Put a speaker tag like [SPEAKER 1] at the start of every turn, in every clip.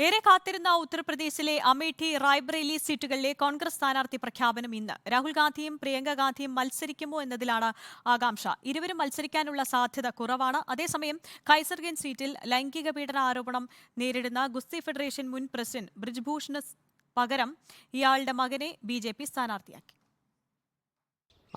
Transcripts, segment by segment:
[SPEAKER 1] ഏറെ കാത്തിരുന്ന ഉത്തർപ്രദേശിലെ അമേഠി റായ്ബറേലി സീറ്റുകളിലെ കോൺഗ്രസ് സ്ഥാനാർത്ഥി പ്രഖ്യാപനം ഇന്ന്. രാഹുൽ ഗാന്ധിയും പ്രിയങ്ക ഗാന്ധിയും മത്സരിക്കുമോ എന്നതിലാണ് ആകാംക്ഷ. ഇരുവരും മത്സരിക്കാനുള്ള സാധ്യത കുറവാണ്. അതേസമയം ഖൈസർഗഞ്ച് സീറ്റിൽ ലൈംഗിക പീഡന ആരോപണം നേരിടുന്ന ഗുസ്തി ഫെഡറേഷൻ മുൻ പ്രസിഡന്റ് ബ്രിജ്ഭൂഷണ് പകരം ഇയാളുടെ മകനെ ബിജെപി സ്ഥാനാർത്ഥിയാക്കി.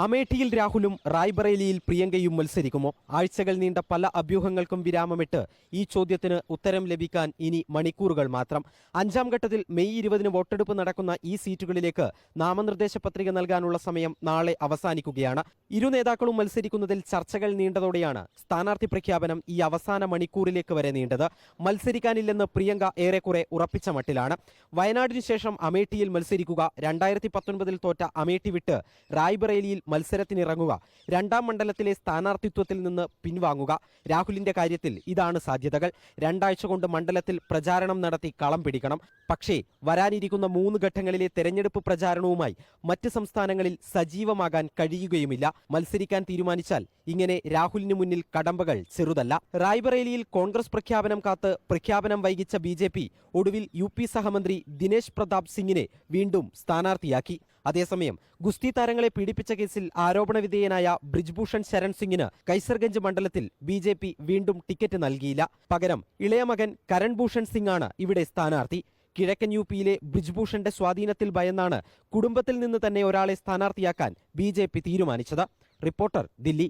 [SPEAKER 2] അമേഠിയിൽ രാഹുലും റായ്ബറേലിയിൽ പ്രിയങ്കയും മത്സരിക്കുമോ? ആഴ്ചകൾ നീണ്ട പല അഭ്യൂഹങ്ങൾക്കും വിരാമമിട്ട് ഈ ചോദ്യത്തിന് ഉത്തരം ലഭിക്കാൻ ഇനി മണിക്കൂറുകൾ മാത്രം. അഞ്ചാം ഘട്ടത്തിൽ മെയ് 20 വോട്ടെടുപ്പ് നടക്കുന്ന ഈ സീറ്റുകളിലേക്ക് നാമനിർദ്ദേശ പത്രിക നൽകാനുള്ള സമയം നാളെ അവസാനിക്കുകയാണ്. ഇരു നേതാക്കളും മത്സരിക്കുന്നതിൽ ചർച്ചകൾ നീണ്ടതോടെയാണ് സ്ഥാനാർത്ഥി പ്രഖ്യാപനം ഈ അവസാന മണിക്കൂറിലേക്ക് വരെ നീണ്ടത്. മത്സരിക്കാനില്ലെന്ന് പ്രിയങ്ക ഏറെക്കുറെ ഉറപ്പിച്ച മട്ടിലാണ്. വയനാടിനു ശേഷം അമേഠിയിൽ മത്സരിക്കുക, 2019 തോറ്റ അമേഠി വിട്ട് റായ്ബറേലിയിൽ മത്സരത്തിനിറങ്ങുക, രണ്ടാം മണ്ഡലത്തിലെ സ്ഥാനാർത്ഥിത്വത്തിൽ നിന്ന് പിൻവാങ്ങുക. രാഹുലിന്റെ കാര്യത്തിൽ ഇതാണ് സാധ്യതകൾ. 2 ആഴ്ച കൊണ്ട് മണ്ഡലത്തിൽ പ്രചാരണം നടത്തി കളം പിടിക്കണം. പക്ഷേ വരാനിരിക്കുന്ന 3 ഘട്ടങ്ങളിലെ തെരഞ്ഞെടുപ്പ് പ്രചാരണവുമായി മറ്റ് സംസ്ഥാനങ്ങളിൽ സജീവമാകാൻ കഴിയുകയുമില്ല. മത്സരിക്കാൻ തീരുമാനിച്ചാൽ ഇങ്ങനെ രാഹുലിന് മുന്നിൽ കടമ്പകൾ ചെറുതല്ല. റായ്ബറേലിയിൽ കോൺഗ്രസ് പ്രഖ്യാപനം കാത്ത് പ്രഖ്യാപനം വൈകിച്ച ബിജെപി ഒടുവിൽ UP സഹമന്ത്രി ദിനേശ് പ്രതാപ് സിംഗിനെ വീണ്ടും സ്ഥാനാർത്ഥിയാക്കി. അതേസമയം ഗുസ്തി താരങ്ങളെ പീഡിപ്പിച്ച കേസിൽ ആരോപണവിധേയനായ ബ്രിജ്ഭൂഷൺ ശരൺ സിംഗിന് കൈസർഗഞ്ച് മണ്ഡലത്തിൽ ബിജെപി വീണ്ടും ടിക്കറ്റ് നൽകിയില്ല. പകരം ഇളയ മകൻ കരൺ ഭൂഷൺ സിംഗ് ആണ് ഇവിടെ സ്ഥാനാർത്ഥി. കിഴക്കൻ UPയിലെ ബ്രിജ്ഭൂഷന്റെ സ്വാധീനത്തിൽ ഭയന്നാണ് കുടുംബത്തിൽ നിന്ന് തന്നെ ഒരാളെ സ്ഥാനാർത്ഥിയാക്കാൻ ബിജെപി തീരുമാനിച്ചത്. റിപ്പോർട്ടർ, ദില്ലി.